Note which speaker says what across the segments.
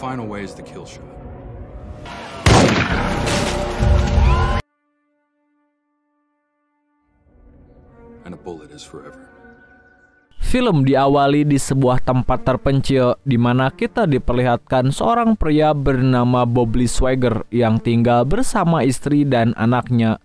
Speaker 1: final way is the kill shot. And a bullet is forever.
Speaker 2: Film diawali di sebuah tempat terpencil di mana kita diperlihatkan seorang pria bernama Bob Lee Swagger yang tinggal bersama istri dan anaknya.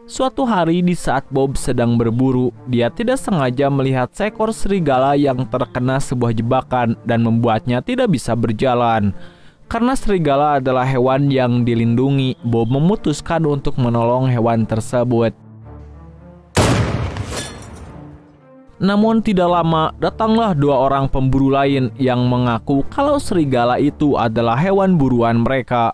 Speaker 2: Suatu hari di saat Bob sedang berburu, dia tidak sengaja melihat seekor serigala yang terkena sebuah jebakan dan membuatnya tidak bisa berjalan. Karena serigala adalah hewan yang dilindungi, Bob memutuskan untuk menolong hewan tersebut. Namun tidak lama, datanglah dua orang pemburu lain yang mengaku kalau serigala itu adalah hewan buruan mereka.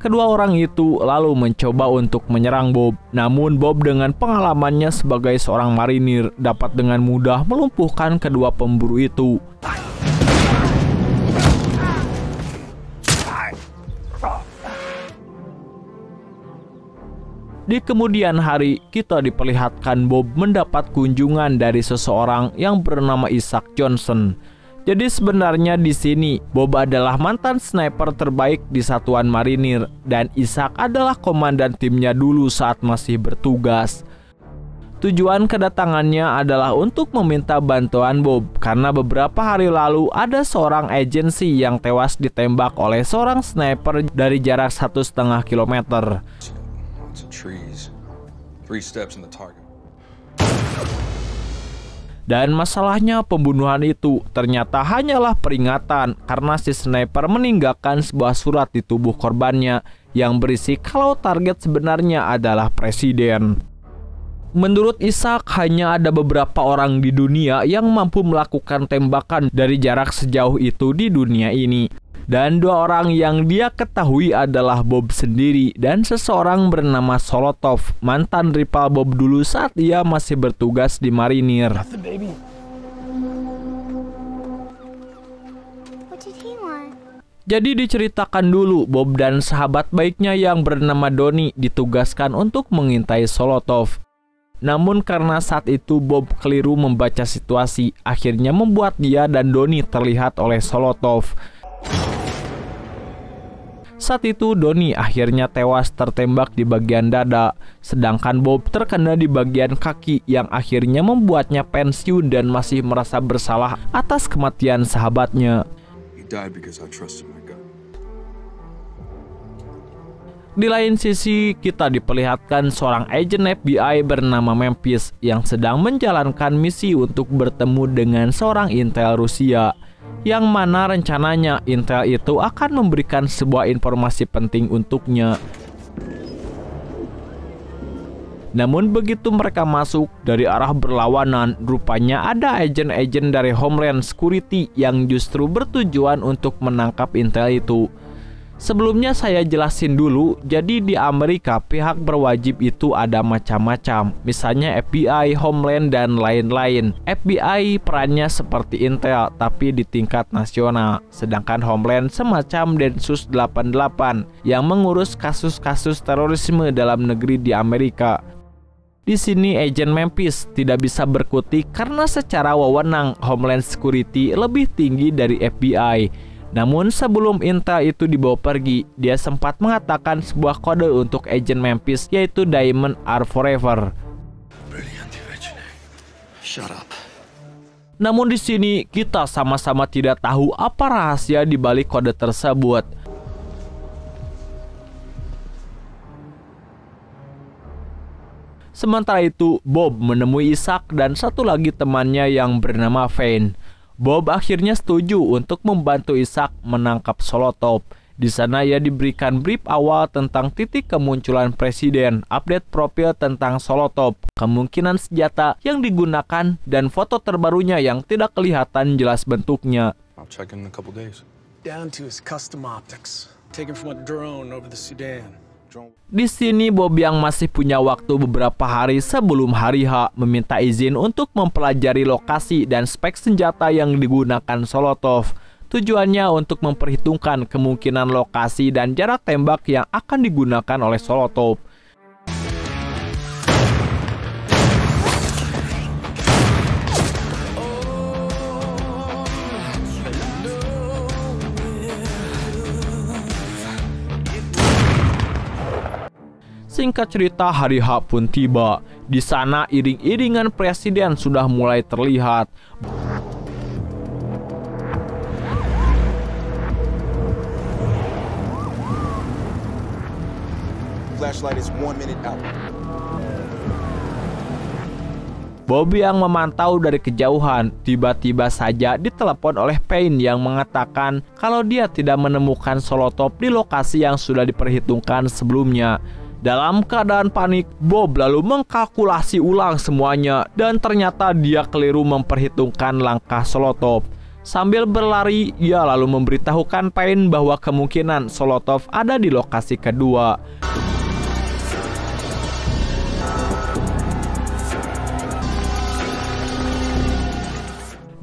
Speaker 2: Kedua orang itu lalu mencoba untuk menyerang Bob. Namun Bob dengan pengalamannya sebagai seorang marinir dapat dengan mudah melumpuhkan kedua pemburu itu. Di kemudian hari, kita diperlihatkan Bob mendapat kunjungan dari seseorang yang bernama Isaac Johnson. Jadi sebenarnya di sini Bob adalah mantan sniper terbaik di satuan marinir dan Isaac adalah komandan timnya dulu saat masih bertugas. Tujuan kedatangannya adalah untuk meminta bantuan Bob karena beberapa hari lalu ada seorang agensi yang tewas ditembak oleh seorang sniper dari jarak 1,5 kilometer. Dan masalahnya pembunuhan itu ternyata hanyalah peringatan karena si sniper meninggalkan sebuah surat di tubuh korbannya yang berisi kalau target sebenarnya adalah presiden. Menurut Isaac, hanya ada beberapa orang di dunia yang mampu melakukan tembakan dari jarak sejauh itu di dunia ini. Dan dua orang yang dia ketahui adalah Bob sendiri dan seseorang bernama Solotov, mantan rival Bob dulu saat ia masih bertugas di marinir. Jadi diceritakan dulu, Bob dan sahabat baiknya yang bernama Donnie ditugaskan untuk mengintai Solotov. Namun karena saat itu Bob keliru membaca situasi, akhirnya membuat dia dan Donnie terlihat oleh Solotov. Saat itu Donnie akhirnya tewas tertembak di bagian dada, sedangkan Bob terkena di bagian kaki yang akhirnya membuatnya pensiun dan masih merasa bersalah atas kematian sahabatnya. Di lain sisi, kita diperlihatkan seorang agen FBI bernama Memphis yang sedang menjalankan misi untuk bertemu dengan seorang intel Rusia, yang mana rencananya intel itu akan memberikan sebuah informasi penting untuknya. Namun begitu mereka masuk dari arah berlawanan, rupanya ada agen-agen dari Homeland Security yang justru bertujuan untuk menangkap intel itu. Sebelumnya saya jelasin dulu, jadi di Amerika pihak berwajib itu ada macam-macam, misalnya FBI, Homeland, dan lain-lain. FBI perannya seperti Intel, tapi di tingkat nasional, sedangkan Homeland semacam Densus 88 yang mengurus kasus-kasus terorisme dalam negeri di Amerika. Di sini agen Memphis tidak bisa berkutik karena secara wewenang Homeland Security lebih tinggi dari FBI. Namun sebelum intel itu dibawa pergi, dia sempat mengatakan sebuah kode untuk agen Memphis, yaitu Diamond Are Forever. Namun di sini kita sama-sama tidak tahu apa rahasia di balik kode tersebut. Sementara itu, Bob menemui Isaac dan satu lagi temannya yang bernama Vane. Bob akhirnya setuju untuk membantu Isaac menangkap Solotov. Di sana ia diberikan brief awal tentang titik kemunculan presiden, update profil tentang Solotov, kemungkinan senjata yang digunakan, dan foto terbarunya yang tidak kelihatan jelas bentuknya. Di sini Bob yang masih punya waktu beberapa hari sebelum hari H meminta izin untuk mempelajari lokasi dan spek senjata yang digunakan Solotov. Tujuannya untuk memperhitungkan kemungkinan lokasi dan jarak tembak yang akan digunakan oleh Solotov. Singkat cerita, hari H pun tiba. Di sana iring-iringan presiden sudah mulai terlihat.
Speaker 3: Flashlight is 1 minute out.
Speaker 2: Bob yang memantau dari kejauhan tiba-tiba saja ditelepon oleh Payne yang mengatakan kalau dia tidak menemukan Solotov di lokasi yang sudah diperhitungkan sebelumnya. Dalam keadaan panik, Bob lalu mengkalkulasi ulang semuanya dan ternyata dia keliru memperhitungkan langkah Solotov. Sambil berlari, ia lalu memberitahukan Payne bahwa kemungkinan Solotov ada di lokasi kedua.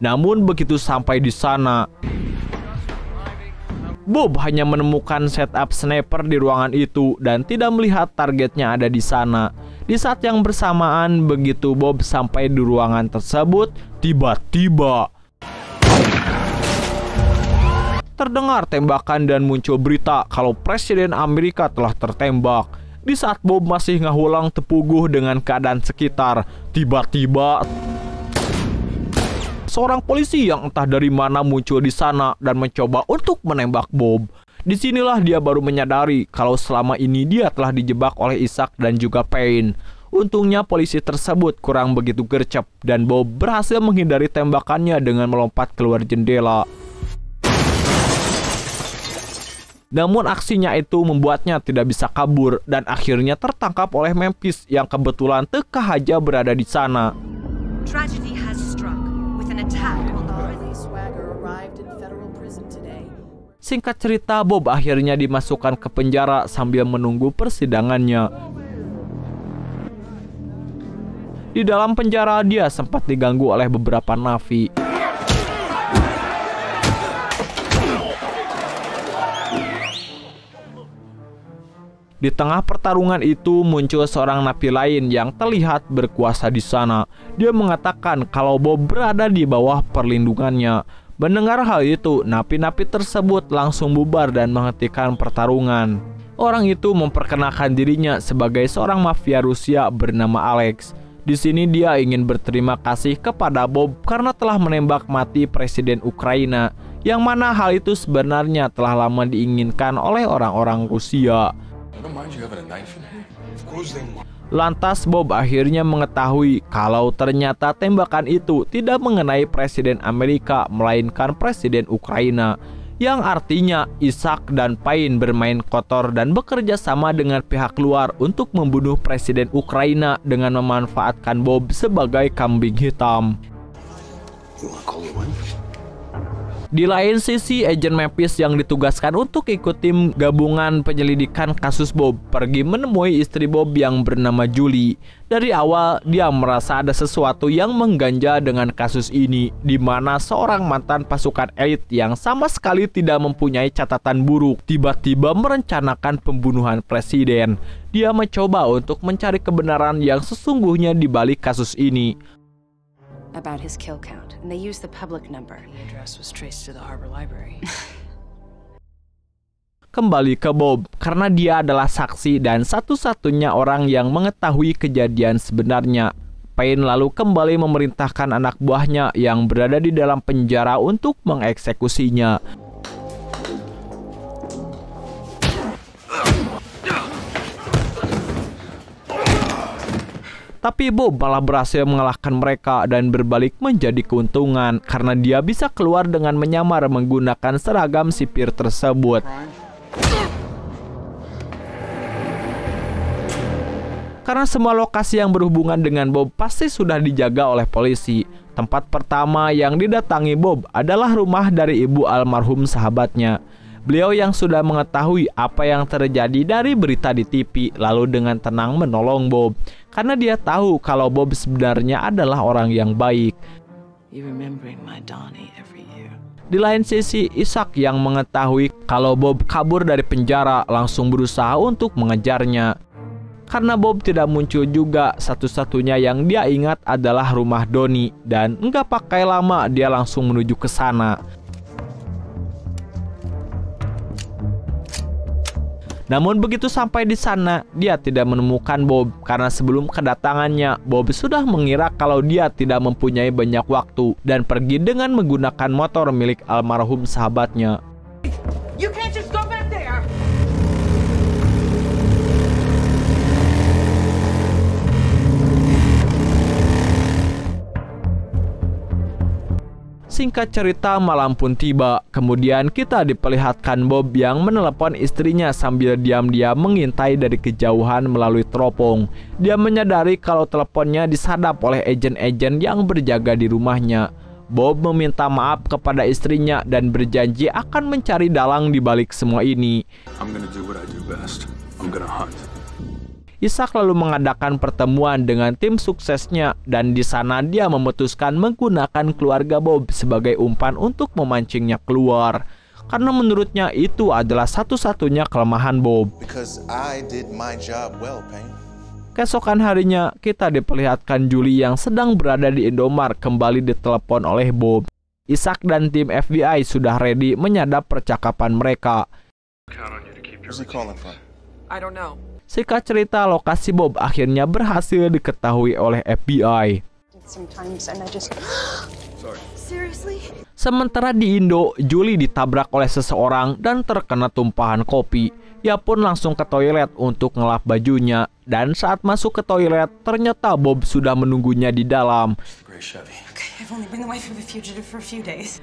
Speaker 2: Namun begitu sampai di sana, Bob hanya menemukan setup sniper di ruangan itu dan tidak melihat targetnya ada di sana. Di saat yang bersamaan, begitu Bob sampai di ruangan tersebut, tiba-tiba terdengar tembakan dan muncul berita kalau Presiden Amerika telah tertembak. Di saat Bob masih ngahulang tepuguh dengan keadaan sekitar, tiba-tiba seorang polisi yang entah dari mana muncul di sana dan mencoba untuk menembak Bob. Disinilah dia baru menyadari kalau selama ini dia telah dijebak oleh Isaac dan juga Payne. Untungnya polisi tersebut kurang begitu gercep dan Bob berhasil menghindari tembakannya dengan melompat keluar jendela. Namun aksinya itu membuatnya tidak bisa kabur dan akhirnya tertangkap oleh Memphis yang kebetulan teka haja berada di sana.
Speaker 4: Tragedy has struck with an attack on the
Speaker 2: Singkat cerita, Bob akhirnya dimasukkan ke penjara sambil menunggu persidangannya. Di dalam penjara, dia sempat diganggu oleh beberapa napi. Di tengah pertarungan itu muncul seorang napi lain yang terlihat berkuasa di sana. Dia mengatakan kalau Bob berada di bawah perlindungannya. Mendengar hal itu, napi-napi tersebut langsung bubar dan menghentikan pertarungan. Orang itu memperkenalkan dirinya sebagai seorang mafia Rusia bernama Alex. Di sini dia ingin berterima kasih kepada Bob karena telah menembak mati Presiden Ukraina, yang mana hal itu sebenarnya telah lama diinginkan oleh orang-orang Rusia. Lantas Bob akhirnya mengetahui kalau ternyata tembakan itu tidak mengenai Presiden Amerika melainkan Presiden Ukraina, yang artinya Isaac dan Payne bermain kotor dan bekerja sama dengan pihak luar untuk membunuh Presiden Ukraina dengan memanfaatkan Bob sebagai kambing hitam. Di lain sisi, agen Memphis yang ditugaskan untuk ikut tim gabungan penyelidikan kasus Bob pergi menemui istri Bob yang bernama Julie. Dari awal, dia merasa ada sesuatu yang mengganjal dengan kasus ini, di mana seorang mantan pasukan elit yang sama sekali tidak mempunyai catatan buruk tiba-tiba merencanakan pembunuhan presiden. Dia mencoba untuk mencari kebenaran yang sesungguhnya di balik kasus ini.
Speaker 5: About his kill count, and they used the public number.
Speaker 4: The address was traced to the Harbor Library.
Speaker 2: Kembali ke Bob, karena dia adalah saksi dan satu-satunya orang yang mengetahui kejadian sebenarnya. Payne lalu kembali memerintahkan anak buahnya yang berada di dalam penjara untuk mengeksekusinya. Tapi Bob malah berhasil mengalahkan mereka dan berbalik menjadi keuntungan karena dia bisa keluar dengan menyamar menggunakan seragam sipir tersebut. Karena semua lokasi yang berhubungan dengan Bob pasti sudah dijaga oleh polisi. Tempat pertama yang didatangi Bob adalah rumah dari ibu almarhum sahabatnya. Beliau yang sudah mengetahui apa yang terjadi dari berita di TV lalu dengan tenang menolong Bob. Karena dia tahu kalau Bob sebenarnya adalah orang yang baik. Di lain sisi, Isaac yang mengetahui kalau Bob kabur dari penjara langsung berusaha untuk mengejarnya. Karena Bob tidak muncul juga, satu-satunya yang dia ingat adalah rumah Donnie. Dan nggak pakai lama dia langsung menuju ke sana. Namun begitu sampai di sana, dia tidak menemukan Bob karena sebelum kedatangannya, Bob sudah mengira kalau dia tidak mempunyai banyak waktu dan pergi dengan menggunakan motor milik almarhum sahabatnya.
Speaker 6: You can't just go back there.
Speaker 2: Singkat cerita, malam pun tiba. Kemudian kita diperlihatkan Bob yang menelepon istrinya sambil diam-diam mengintai dari kejauhan melalui teropong. Dia menyadari kalau teleponnya disadap oleh agen-agen yang berjaga di rumahnya. Bob meminta maaf kepada istrinya dan berjanji akan mencari dalang di balik semua ini.
Speaker 1: I'm gonna do what I do best. I'm gonna hunt.
Speaker 2: Ishak lalu mengadakan pertemuan dengan tim suksesnya dan di sana dia memutuskan menggunakan keluarga Bob sebagai umpan untuk memancingnya keluar. Karena menurutnya itu adalah satu-satunya kelemahan Bob.
Speaker 3: Because I did my job well, Payne.
Speaker 2: Keesokan harinya, kita diperlihatkan Julie yang sedang berada di Indomaret kembali ditelepon oleh Bob. Ishak dan tim FBI sudah ready menyadap percakapan mereka.
Speaker 3: Who's he calling from?
Speaker 6: I don't know.
Speaker 2: Singkat cerita, lokasi Bob akhirnya berhasil diketahui oleh FBI. Sementara di Indo, Julie ditabrak oleh seseorang dan terkena tumpahan kopi. Ia pun langsung ke toilet untuk ngelap bajunya. Dan saat masuk ke toilet, ternyata Bob sudah menunggunya di dalam.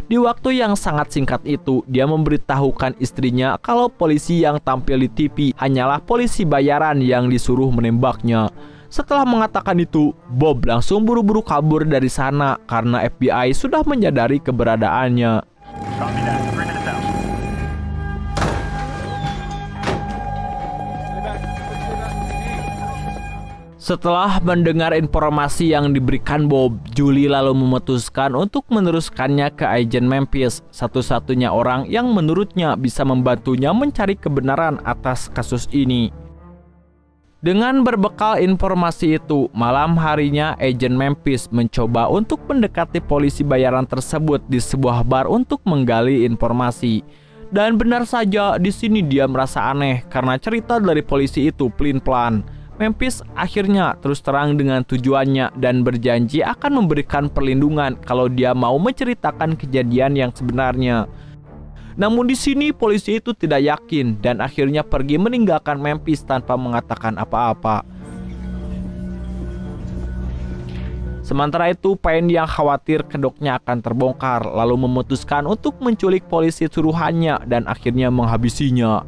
Speaker 2: Di waktu yang sangat singkat itu, dia memberitahukan istrinya kalau polisi yang tampil di TV hanyalah polisi bayaran yang disuruh menembaknya. Setelah mengatakan itu, Bob langsung buru-buru kabur dari sana karena FBI sudah menyadari keberadaannya. Setelah mendengar informasi yang diberikan Bob, Julie lalu memutuskan untuk meneruskannya ke agen Memphis, satu-satunya orang yang menurutnya bisa membantunya mencari kebenaran atas kasus ini. Dengan berbekal informasi itu, malam harinya agen Memphis mencoba untuk mendekati polisi bayaran tersebut di sebuah bar untuk menggali informasi. Dan benar saja, di sini dia merasa aneh karena cerita dari polisi itu pelin-pelan. Memphis akhirnya terus terang dengan tujuannya dan berjanji akan memberikan perlindungan kalau dia mau menceritakan kejadian yang sebenarnya. Namun di sini polisi itu tidak yakin dan akhirnya pergi meninggalkan Memphis tanpa mengatakan apa-apa. Sementara itu, Payne yang khawatir kedoknya akan terbongkar lalu memutuskan untuk menculik polisi suruhannya dan akhirnya menghabisinya.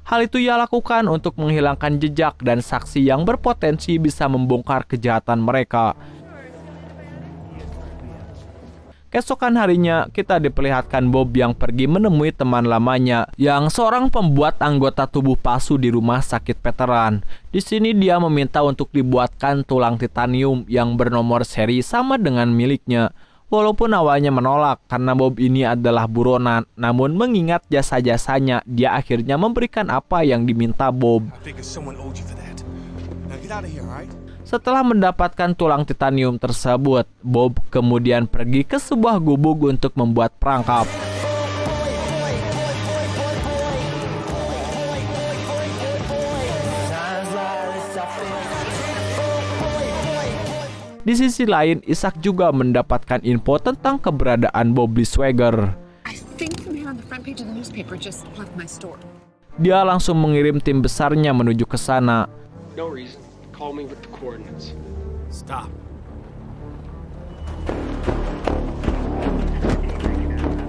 Speaker 2: Hal itu ia lakukan untuk menghilangkan jejak dan saksi yang berpotensi bisa membongkar kejahatan mereka. Keesokan harinya, kita diperlihatkan Bob yang pergi menemui teman lamanya, yang seorang pembuat anggota tubuh palsu di rumah sakit veteran. Di sini dia meminta untuk dibuatkan tulang titanium yang bernomor seri sama dengan miliknya. Walaupun awalnya menolak karena Bob ini adalah buronan, namun mengingat jasa-jasanya, dia akhirnya memberikan apa yang diminta Bob. Setelah mendapatkan tulang titanium tersebut, Bob kemudian pergi ke sebuah gubuk untuk membuat perangkap. Di sisi lain, Ishak juga mendapatkan info tentang keberadaan Bobby Swagger. Dia langsung mengirim tim besarnya menuju ke sana.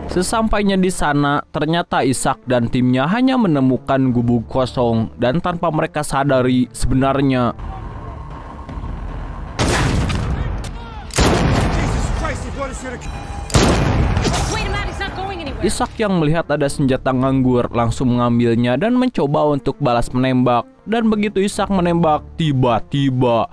Speaker 2: Sesampainya di sana, ternyata Ishak dan timnya hanya menemukan gubuk kosong dan tanpa mereka sadari sebenarnya Ishak yang melihat ada senjata nganggur langsung mengambilnya dan mencoba untuk balas menembak. Dan begitu Ishak menembak, tiba-tiba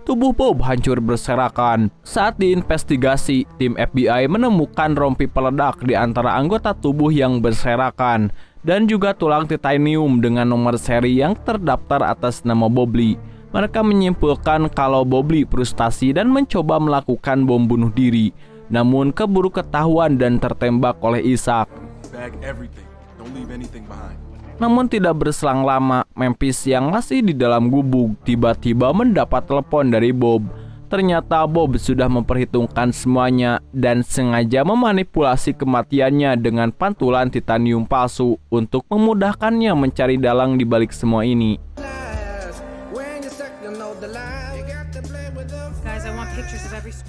Speaker 2: tubuh Bob hancur berserakan. Saat diinvestigasi, tim FBI menemukan rompi peledak di antara anggota tubuh yang berserakan dan juga tulang titanium dengan nomor seri yang terdaftar atas nama Bobby. Mereka menyimpulkan kalau Bobley frustasi dan mencoba melakukan bom bunuh diri, namun keburu ketahuan dan tertembak oleh Isaac.
Speaker 1: Bag everything. Don't leave anything behind.
Speaker 2: Namun tidak berselang lama, Memphis yang masih di dalam gubuk tiba-tiba mendapat telepon dari Bob. Ternyata Bob sudah memperhitungkan semuanya dan sengaja memanipulasi kematiannya dengan pantulan titanium palsu untuk memudahkannya mencari dalang di balik semua ini.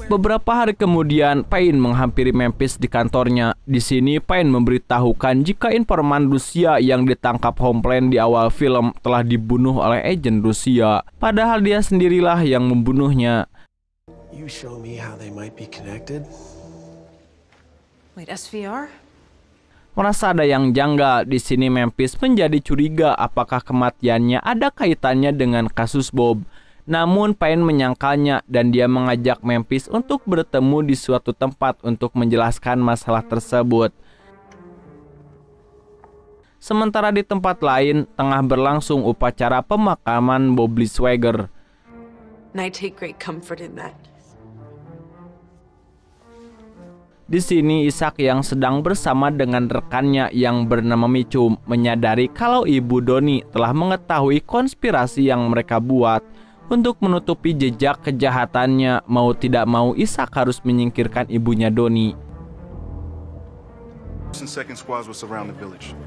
Speaker 2: Beberapa hari kemudian, Payne menghampiri Memphis di kantornya. Di sini, Payne memberitahukan jika informan Rusia yang ditangkap Homeland di awal film telah dibunuh oleh agen Rusia, padahal dia sendirilah yang membunuhnya.
Speaker 7: You show me how they might be connected?
Speaker 6: Wait, SVR?
Speaker 2: Merasa ada yang janggal, di sini Memphis menjadi curiga apakah kematiannya ada kaitannya dengan kasus Bob. Namun Payne menyangkalnya dan dia mengajak Memphis untuk bertemu di suatu tempat untuk menjelaskan masalah tersebut. Sementara di tempat lain, tengah berlangsung upacara pemakaman Bobley Swagger.
Speaker 6: And I take great comfort in that.
Speaker 2: Di sini Isaac yang sedang bersama dengan rekannya yang bernama Mitchum menyadari kalau Ibu Donnie telah mengetahui konspirasi yang mereka buat. Untuk menutupi jejak kejahatannya, mau tidak mau Isaac harus menyingkirkan ibunya Donnie.
Speaker 3: Second squads will surround the village.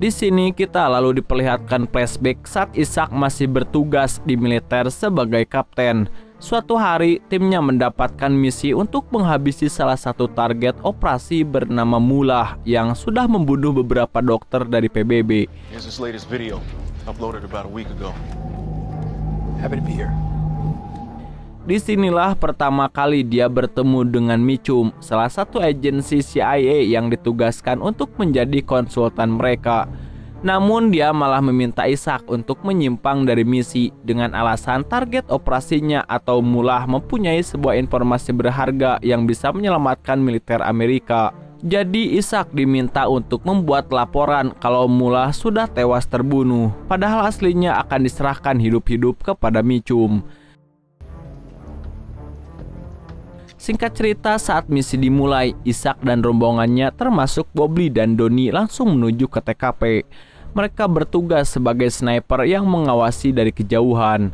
Speaker 2: Di sini kita lalu diperlihatkan flashback saat Isaac masih bertugas di militer sebagai kapten. Suatu hari, timnya mendapatkan misi untuk menghabisi salah satu target operasi bernama Mullah yang sudah membunuh beberapa dokter dari PBB.
Speaker 3: Here's this latest video, uploaded about a week ago.
Speaker 7: Happy to be here.
Speaker 2: Disinilah pertama kali dia bertemu dengan Mitchum, salah satu agensi CIA yang ditugaskan untuk menjadi konsultan mereka. Namun dia malah meminta Isaac untuk menyimpang dari misi dengan alasan target operasinya atau Mullah mempunyai sebuah informasi berharga yang bisa menyelamatkan militer Amerika. Jadi Isaac diminta untuk membuat laporan kalau Mullah sudah tewas terbunuh, padahal aslinya akan diserahkan hidup-hidup kepada Mitchum. Singkat cerita, saat misi dimulai, Isaac dan rombongannya termasuk Bobley dan Donnie langsung menuju ke TKP. Mereka bertugas sebagai sniper yang mengawasi dari kejauhan.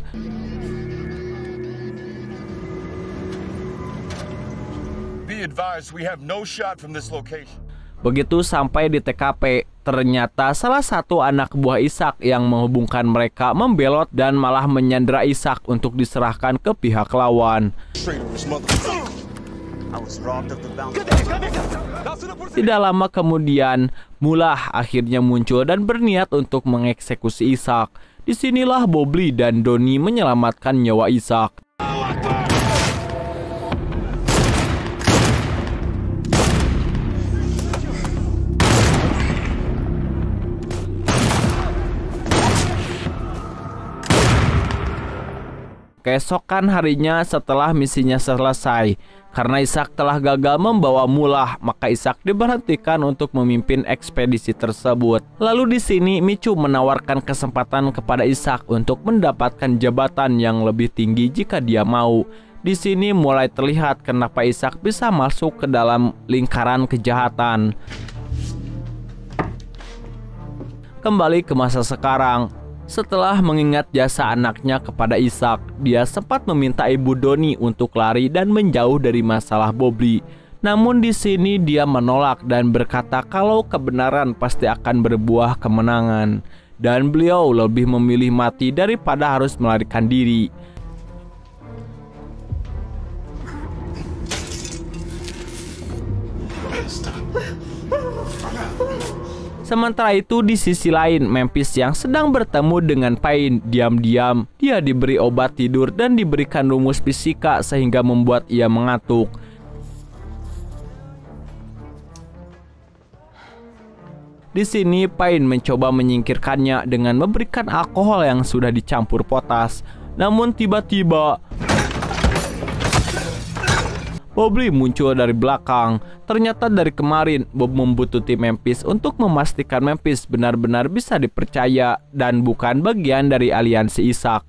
Speaker 3: Be advised, we have no shot from this location.
Speaker 2: Begitu sampai di TKP, ternyata salah satu anak buah Isaac yang menghubungkan mereka membelot dan malah menyandera Isaac untuk diserahkan ke pihak lawan. Tidak lama kemudian, Mullah akhirnya muncul dan berniat untuk mengeksekusi Isaac. Disinilah Bobley dan Donnie menyelamatkan nyawa Isaac. Keesokan harinya setelah misinya selesai, karena Isaac telah gagal membawa Mullah, maka Isaac diberhentikan untuk memimpin ekspedisi tersebut. Lalu di sini Mitchum menawarkan kesempatan kepada Isaac untuk mendapatkan jabatan yang lebih tinggi jika dia mau. Di sini mulai terlihat kenapa Isaac bisa masuk ke dalam lingkaran kejahatan. Kembali ke masa sekarang. Setelah mengingat jasa anaknya kepada Isaac, dia sempat meminta Ibu Donnie untuk lari dan menjauh dari masalah Bobley. Namun di sini dia menolak dan berkata kalau kebenaran pasti akan berbuah kemenangan. Dan beliau lebih memilih mati daripada harus melarikan diri. Sementara itu di sisi lain, Memphis yang sedang bertemu dengan Payne diam-diam, dia diberi obat tidur dan diberikan rumus fisika sehingga membuat ia mengantuk. Di sini Payne mencoba menyingkirkannya dengan memberikan alkohol yang sudah dicampur potas. Namun tiba-tiba Bobley muncul dari belakang. Ternyata dari kemarin Bob membutuhkan Memphis untuk memastikan Memphis benar-benar bisa dipercaya dan bukan bagian dari aliansi Isaac.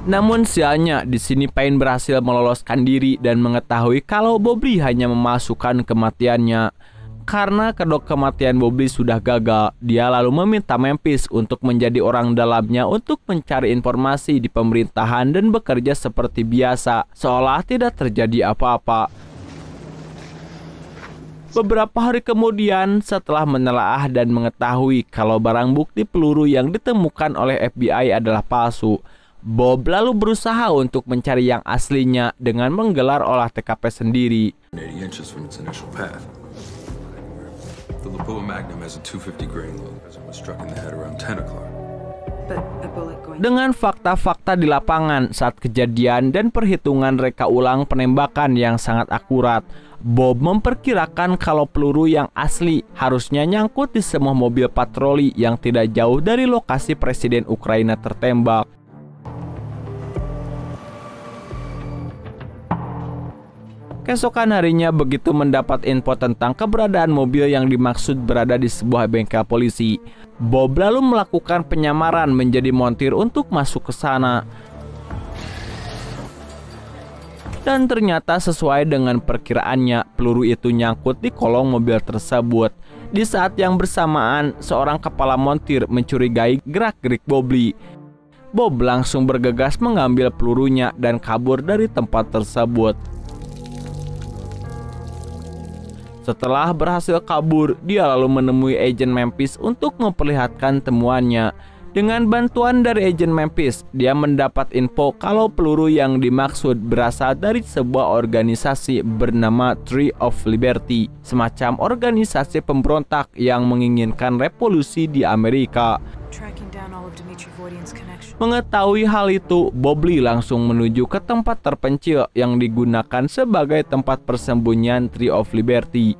Speaker 2: Namun sialnya, di sini Payne berhasil meloloskan diri dan mengetahui kalau Bobby hanya memasukkan kematiannya. Karena kedok kematian Bobby sudah gagal, dia lalu meminta Memphis untuk menjadi orang dalamnya untuk mencari informasi di pemerintahan dan bekerja seperti biasa, seolah tidak terjadi apa-apa. Beberapa hari kemudian, setelah menelaah dan mengetahui kalau barang bukti peluru yang ditemukan oleh FBI adalah palsu, Bob lalu berusaha untuk mencari yang aslinya dengan menggelar olah TKP sendiri.
Speaker 1: 80 inches from its initial path. The Lapua Magnum has a .250 grain load as it was struck in the head around 10 o'clock.
Speaker 6: But a bullet going...
Speaker 2: Dengan fakta-fakta di lapangan saat kejadian dan perhitungan reka ulang penembakan yang sangat akurat, Bob memperkirakan kalau peluru yang asli harusnya nyangkut di semua mobil patroli yang tidak jauh dari lokasi Presiden Ukraina tertembak. Keesokan harinya, begitu mendapat info tentang keberadaan mobil yang dimaksud berada di sebuah bengkel polisi, Bob lalu melakukan penyamaran menjadi montir untuk masuk ke sana. Dan ternyata sesuai dengan perkiraannya, peluru itu nyangkut di kolong mobil tersebut. Di saat yang bersamaan, seorang kepala montir mencurigai gerak-gerik Bobby. Bob langsung bergegas mengambil pelurunya dan kabur dari tempat tersebut. Setelah berhasil kabur, dia lalu menemui agen Memphis untuk memperlihatkan temuannya. Dengan bantuan dari agen Memphis, dia mendapat info kalau peluru yang dimaksud berasal dari sebuah organisasi bernama Tree of Liberty, semacam organisasi pemberontak yang menginginkan revolusi di Amerika. Mengetahui hal itu, Bobby langsung menuju ke tempat terpencil yang digunakan sebagai tempat persembunyian Tree of Liberty.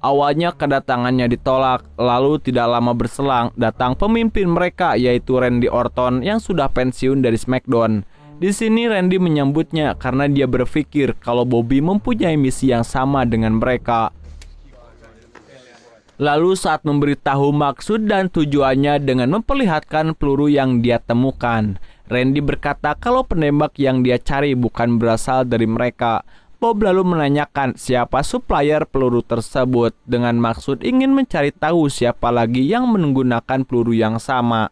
Speaker 2: Awalnya kedatangannya ditolak, lalu tidak lama berselang datang pemimpin mereka yaitu Randy Orton yang sudah pensiun dari SmackDown. Di sini Randy menyambutnya karena dia berpikir kalau Bobby mempunyai misi yang sama dengan mereka. Lalu saat memberitahu maksud dan tujuannya dengan memperlihatkan peluru yang dia temukan, Randy berkata kalau penembak yang dia cari bukan berasal dari mereka. Bob lalu menanyakan siapa supplier peluru tersebut dengan maksud ingin mencari tahu siapa lagi yang menggunakan peluru yang sama.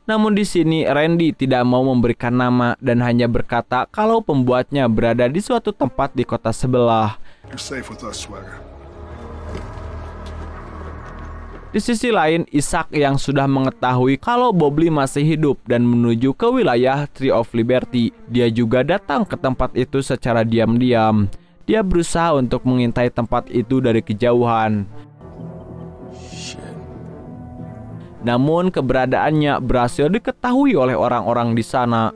Speaker 2: Namun di sini Randy tidak mau memberikan nama dan hanya berkata kalau pembuatnya berada di suatu tempat di kota sebelah.
Speaker 8: You're safe with us, Swagger.
Speaker 2: Di sisi lain, Isaac yang sudah mengetahui kalau Bobby masih hidup dan menuju ke wilayah Tree of Liberty. Dia juga datang ke tempat itu secara diam-diam. Dia berusaha untuk mengintai tempat itu dari kejauhan. Namun keberadaannya berhasil diketahui oleh orang-orang di sana.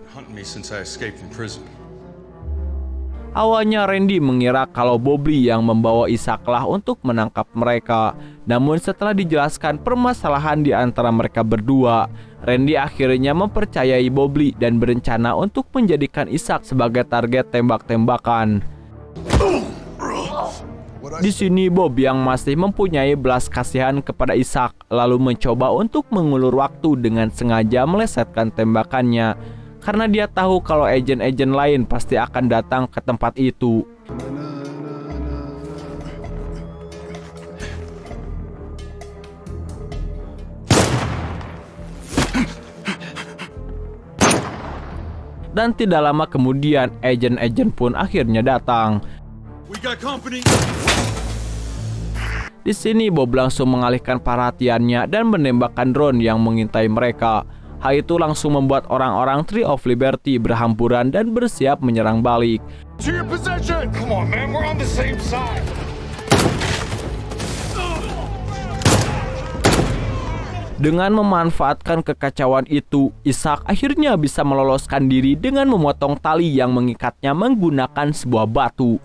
Speaker 2: Awalnya Randy mengira kalau Bobby yang membawa Isaac-lah untuk menangkap mereka. Namun setelah dijelaskan permasalahan di antara mereka berdua, Randy akhirnya mempercayai Bobby dan berencana untuk menjadikan Isaac sebagai target tembak-tembakan. Di sini Bob yang masih mempunyai belas kasihan kepada Isaac lalu mencoba untuk mengulur waktu dengan sengaja melesetkan tembakannya. Karena dia tahu kalau agen-agen lain pasti akan datang ke tempat itu. Dan tidak lama kemudian, agen-agen pun akhirnya datang. Di sini Bob langsung mengalihkan perhatiannya dan menembakkan drone yang mengintai mereka. Hal itu langsung membuat orang-orang Tree of Liberty berhamburan dan bersiap menyerang balik. Dengan memanfaatkan kekacauan itu, Isaac akhirnya bisa meloloskan diri dengan memotong tali yang mengikatnya menggunakan sebuah batu.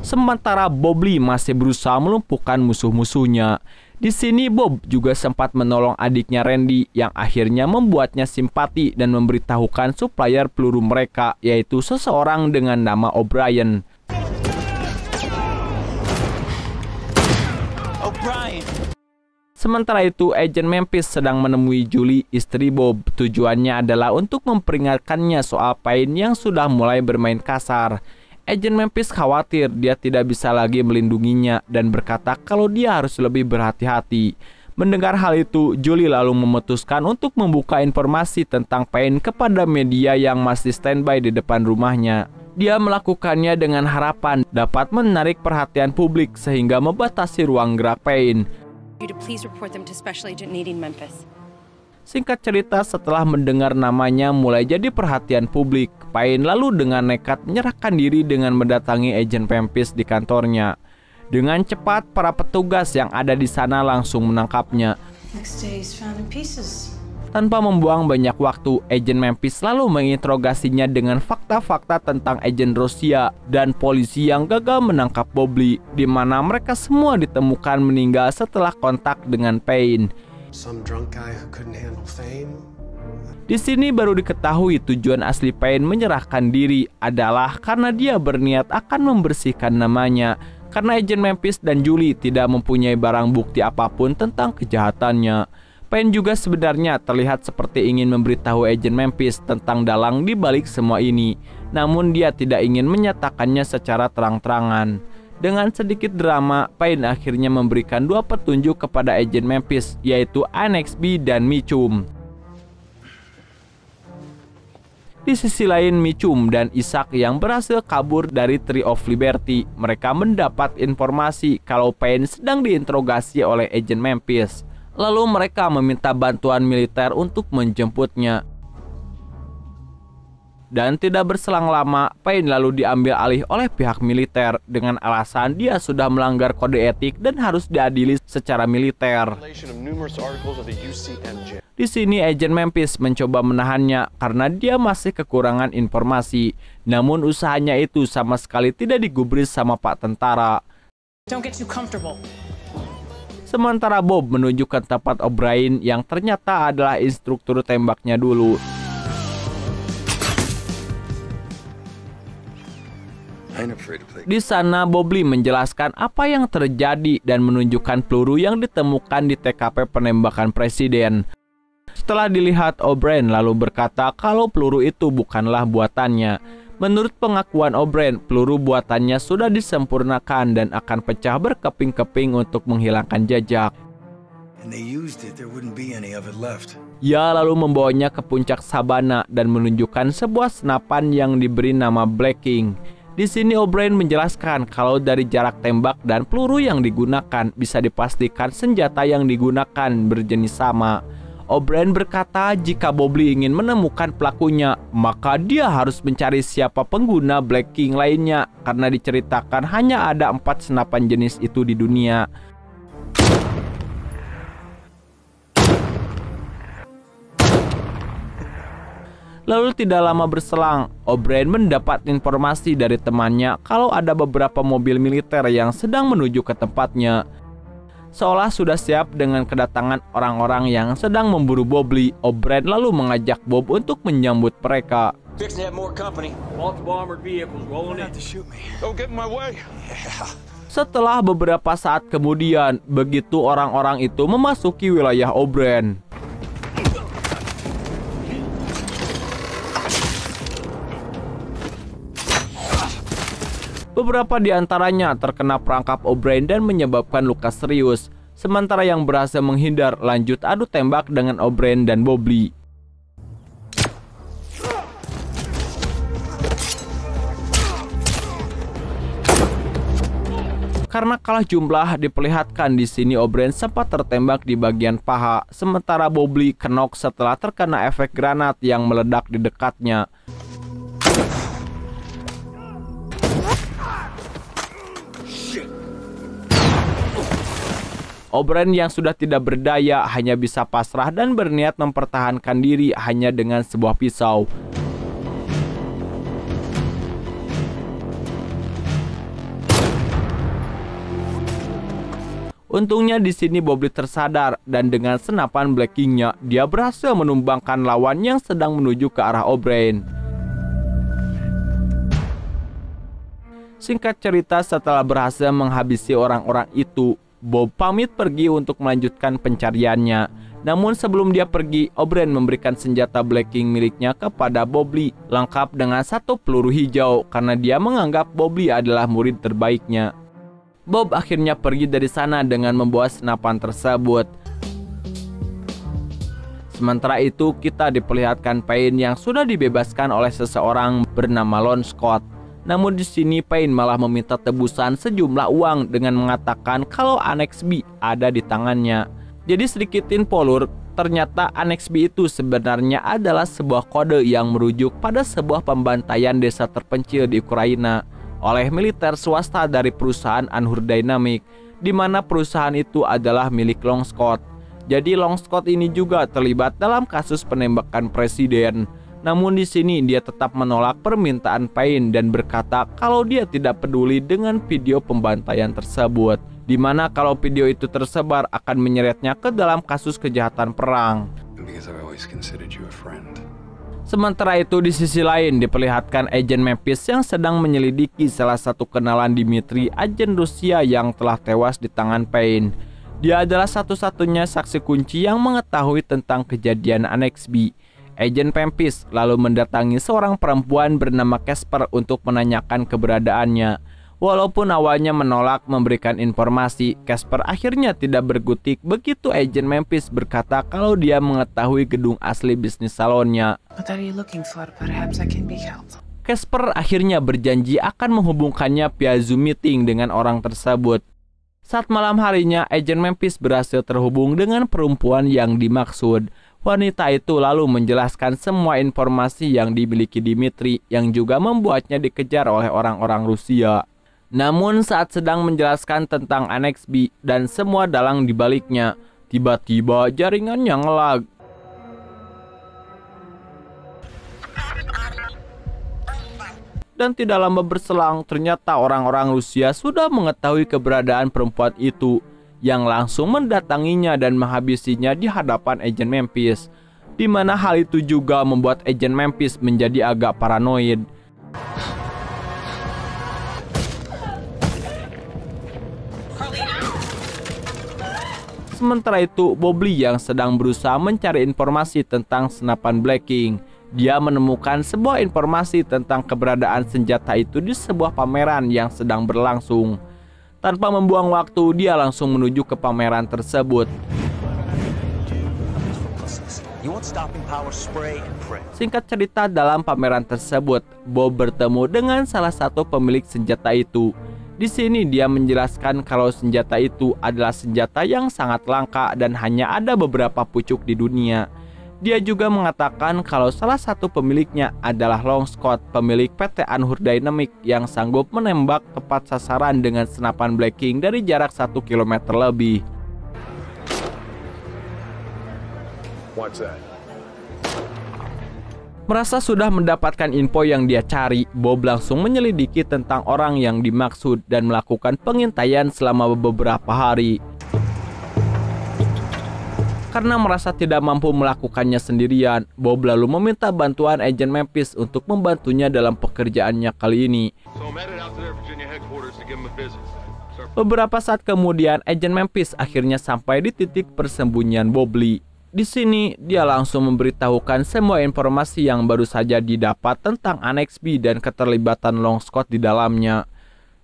Speaker 2: Sementara Bobby masih berusaha melumpuhkan musuh-musuhnya. Di sini Bob juga sempat menolong adiknya Randy yang akhirnya membuatnya simpati dan memberitahukan supplier peluru mereka, yaitu seseorang dengan nama O'Brien. Sementara itu, Agent Memphis sedang menemui Julie, istri Bob. Tujuannya adalah untuk memperingatkannya soal Payne yang sudah mulai bermain kasar. Agent Memphis khawatir dia tidak bisa lagi melindunginya dan berkata kalau dia harus lebih berhati-hati. Mendengar hal itu, Julie lalu memutuskan untuk membuka informasi tentang Payne kepada media yang masih standby di depan rumahnya. Dia melakukannya dengan harapan dapat menarik perhatian publik sehingga membatasi ruang gerak Payne.
Speaker 5: You to please report them to Special Agent Nadine Memphis.
Speaker 2: Singkat cerita, setelah mendengar namanya mulai jadi perhatian publik, Payne lalu dengan nekat menyerahkan diri dengan mendatangi Agent Memphis di kantornya. Dengan cepat, para petugas yang ada di sana langsung menangkapnya.
Speaker 6: Next day he's found in pieces.
Speaker 2: Tanpa membuang banyak waktu, Agent Memphis lalu menginterogasinya dengan fakta-fakta tentang agen Rusia dan polisi yang gagal menangkap Bobley, di mana mereka semua ditemukan meninggal setelah kontak dengan Payne.
Speaker 7: Some drunk guy who couldn't handle fame.
Speaker 2: Di sini baru diketahui tujuan asli Payne menyerahkan diri adalah karena dia berniat akan membersihkan namanya, karena Agent Memphis dan Julie tidak mempunyai barang bukti apapun tentang kejahatannya. Payne juga sebenarnya terlihat seperti ingin memberitahu Agent Memphis tentang dalang di balik semua ini, namun dia tidak ingin menyatakannya secara terang-terangan. Dengan sedikit drama, Payne akhirnya memberikan 2 petunjuk kepada Agent Memphis, yaitu Annex B dan Mitchum. Di sisi lain, Mitchum dan Isaac yang berhasil kabur dari Tree of Liberty, mereka mendapat informasi kalau Payne sedang diinterogasi oleh Agent Memphis. Lalu mereka meminta bantuan militer untuk menjemputnya. Dan tidak berselang lama, Payne lalu diambil alih oleh pihak militer dengan alasan dia sudah melanggar kode etik dan harus diadili secara militer. Di sini Agent Memphis mencoba menahannya karena dia masih kekurangan informasi. Namun usahanya itu sama sekali tidak digubris sama Pak Tentara.
Speaker 6: Don't get too comfortable.
Speaker 2: Sementara Bob menunjukkan tempat O'Brien yang ternyata adalah instruktur tembaknya dulu. Di sana Bobley menjelaskan apa yang terjadi dan menunjukkan peluru yang ditemukan di TKP penembakan presiden. Setelah dilihat, O'Brien lalu berkata kalau peluru itu bukanlah buatannya. Menurut pengakuan O'Brien, peluru buatannya sudah disempurnakan dan akan pecah berkeping-keping untuk menghilangkan jejak. Ia lalu membawanya ke puncak sabana dan menunjukkan sebuah senapan yang diberi nama Black King. Di sini O'Brien menjelaskan kalau dari jarak tembak dan peluru yang digunakan bisa dipastikan senjata yang digunakan berjenis sama. O'Brien berkata jika Bobley ingin menemukan pelakunya, maka dia harus mencari siapa pengguna Black King lainnya karena diceritakan hanya ada 4 senapan jenis itu di dunia. Lalu tidak lama berselang, O'Brien mendapat informasi dari temannya kalau ada beberapa mobil militer yang sedang menuju ke tempatnya. Seolah sudah siap dengan kedatangan orang-orang yang sedang memburu Bobley, O'Brien lalu mengajak Bob untuk menyambut mereka. Setelah beberapa saat kemudian, begitu orang-orang itu memasuki wilayah O'Brien. Beberapa di antaranya terkena perangkap O'Brien dan menyebabkan luka serius, sementara yang berhasil menghindar lanjut adu tembak dengan O'Brien dan Bobley. Karena kalah jumlah, diperlihatkan di sini O'Brien sempat tertembak di bagian paha, sementara Bobley kenok setelah terkena efek granat yang meledak di dekatnya. O'Brien yang sudah tidak berdaya hanya bisa pasrah dan berniat mempertahankan diri hanya dengan sebuah pisau. Untungnya di sini Bobley tersadar dan dengan senapan Black King-nya dia berhasil menumbangkan lawan yang sedang menuju ke arah O'Brien. Singkat cerita, setelah berhasil menghabisi orang-orang itu, Bob pamit pergi untuk melanjutkan pencariannya. Namun sebelum dia pergi, O'Brien memberikan senjata Blacking miliknya kepada Bob Lee, lengkap dengan 1 peluru hijau karena dia menganggap Bob Lee adalah murid terbaiknya. Bob akhirnya pergi dari sana dengan membawa senapan tersebut. Sementara itu, kita diperlihatkan Payne yang sudah dibebaskan oleh seseorang bernama Lon Scott. Namun di sini Payne malah meminta tebusan sejumlah uang dengan mengatakan kalau Annex B ada di tangannya. Jadi sedikit info lur, ternyata Annex B itu sebenarnya adalah sebuah kode yang merujuk pada sebuah pembantaian desa terpencil di Ukraina oleh militer swasta dari perusahaan Anhur Dynamic, di mana perusahaan itu adalah milik Long Scott. Jadi Long Scott ini juga terlibat dalam kasus penembakan presiden. Namun di sini dia tetap menolak permintaan Payne dan berkata kalau dia tidak peduli dengan video pembantaian tersebut, di mana kalau video itu tersebar akan menyeretnya ke dalam kasus kejahatan perang. Sementara itu di sisi lain diperlihatkan agen Memphis yang sedang menyelidiki salah satu kenalan Dimitri, agen Rusia yang telah tewas di tangan Payne. Dia adalah satu-satunya saksi kunci yang mengetahui tentang kejadian Annex B. Agen Memphis lalu mendatangi seorang perempuan bernama Casper untuk menanyakan keberadaannya. Walaupun awalnya menolak memberikan informasi, Casper akhirnya tidak berkutik begitu agen Memphis berkata kalau dia mengetahui gedung asli bisnis salonnya. Casper akhirnya berjanji akan menghubungkannya via Zoom meeting dengan orang tersebut. Saat malam harinya, agen Memphis berhasil terhubung dengan perempuan yang dimaksud. Wanita itu lalu menjelaskan semua informasi yang dimiliki Dimitri yang juga membuatnya dikejar oleh orang-orang Rusia. Namun saat sedang menjelaskan tentang Annex B dan semua dalang dibaliknya, tiba-tiba jaringannya ngelag. Dan tidak lama berselang, ternyata orang-orang Rusia sudah mengetahui keberadaan perempuan itu, yang langsung mendatanginya dan menghabisinya di hadapan agen Memphis, di mana hal itu juga membuat agen Memphis menjadi agak paranoid. Sementara itu, Bob Lee yang sedang berusaha mencari informasi tentang senapan Blacking, dia menemukan sebuah informasi tentang keberadaan senjata itu di sebuah pameran yang sedang berlangsung. Tanpa membuang waktu, dia langsung menuju ke pameran tersebut. Singkat cerita, dalam pameran tersebut, Bob bertemu dengan salah satu pemilik senjata itu. Di sini dia menjelaskan kalau senjata itu adalah senjata yang sangat langka dan hanya ada beberapa pucuk di dunia. Dia juga mengatakan kalau salah satu pemiliknya adalah Long Scott, pemilik PT Anhur Dynamic yang sanggup menembak tepat sasaran dengan senapan Blacking dari jarak 1 km lebih.
Speaker 8: What's that?
Speaker 2: Merasa sudah mendapatkan info yang dia cari, Bob langsung menyelidiki tentang orang yang dimaksud dan melakukan pengintaian selama beberapa hari. Karena merasa tidak mampu melakukannya sendirian, Bob lalu meminta bantuan agen Memphis untuk membantunya dalam pekerjaannya kali ini. Beberapa saat kemudian, agen Memphis akhirnya sampai di titik persembunyian Bob Lee. Di sini, dia langsung memberitahukan semua informasi yang baru saja didapat tentang Annex B dan keterlibatan Long Scott di dalamnya.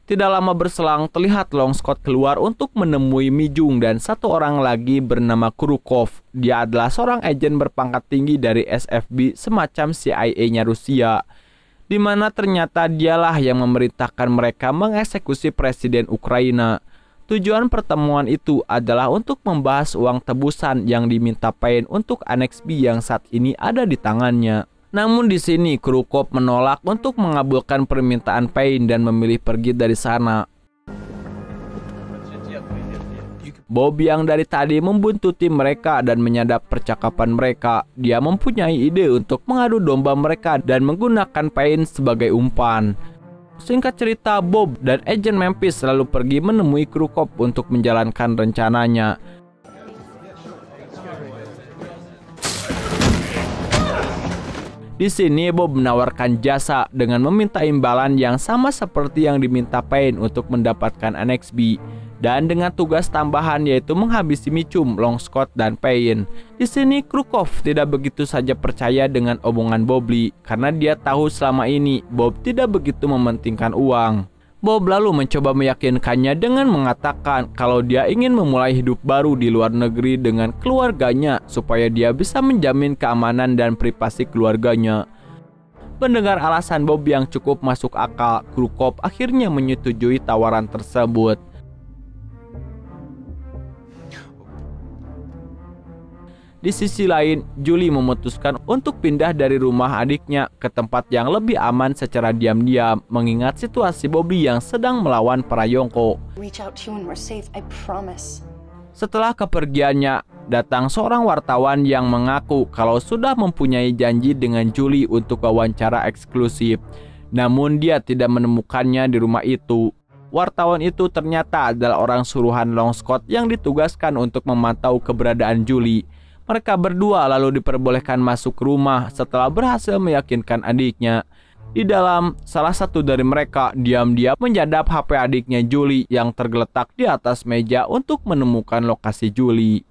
Speaker 2: Tidak lama berselang, terlihat Long Scott keluar untuk menemui Mi Jung dan satu orang lagi bernama Krukov. Dia adalah seorang agen berpangkat tinggi dari SFB, semacam CIA-nya Rusia, di mana ternyata dialah yang memerintahkan mereka mengeksekusi Presiden Ukraina. Tujuan pertemuan itu adalah untuk membahas uang tebusan yang diminta Payne untuk Annex B yang saat ini ada di tangannya. Namun di sini Krukov menolak untuk mengabulkan permintaan Payne dan memilih pergi dari sana. Bob yang dari tadi membuntuti mereka dan menyadap percakapan mereka, dia mempunyai ide untuk mengadu domba mereka dan menggunakan Payne sebagai umpan. Singkat cerita, Bob dan agen Memphis lalu pergi menemui Krukov untuk menjalankan rencananya. Di sini Bob menawarkan jasa dengan meminta imbalan yang sama seperti yang diminta Payne untuk mendapatkan Annex B. dan dengan tugas tambahan yaitu menghabisi Mitchum, Long Scott, dan Payne. Di sini Krukov tidak begitu saja percaya dengan omongan Bobby karena dia tahu selama ini Bob tidak begitu mementingkan uang. Bob lalu mencoba meyakinkannya dengan mengatakan kalau dia ingin memulai hidup baru di luar negeri dengan keluarganya supaya dia bisa menjamin keamanan dan privasi keluarganya. Mendengar alasan Bob yang cukup masuk akal, Krukov akhirnya menyetujui tawaran tersebut. Di sisi lain, Julie memutuskan untuk pindah dari rumah adiknya ke tempat yang lebih aman secara diam-diam mengingat situasi Bobby yang sedang melawan para Yonko.
Speaker 5: Reach out to you when we're safe, I promise.
Speaker 2: Setelah kepergiannya, datang seorang wartawan yang mengaku kalau sudah mempunyai janji dengan Julie untuk wawancara eksklusif. Namun dia tidak menemukannya di rumah itu. Wartawan itu ternyata adalah orang suruhan Long Scott yang ditugaskan untuk memantau keberadaan Julie. Mereka berdua lalu diperbolehkan masuk ke rumah setelah berhasil meyakinkan adiknya. Di dalam, salah satu dari mereka diam-diam menyadap HP adiknya Julie yang tergeletak di atas meja untuk menemukan lokasi Julie.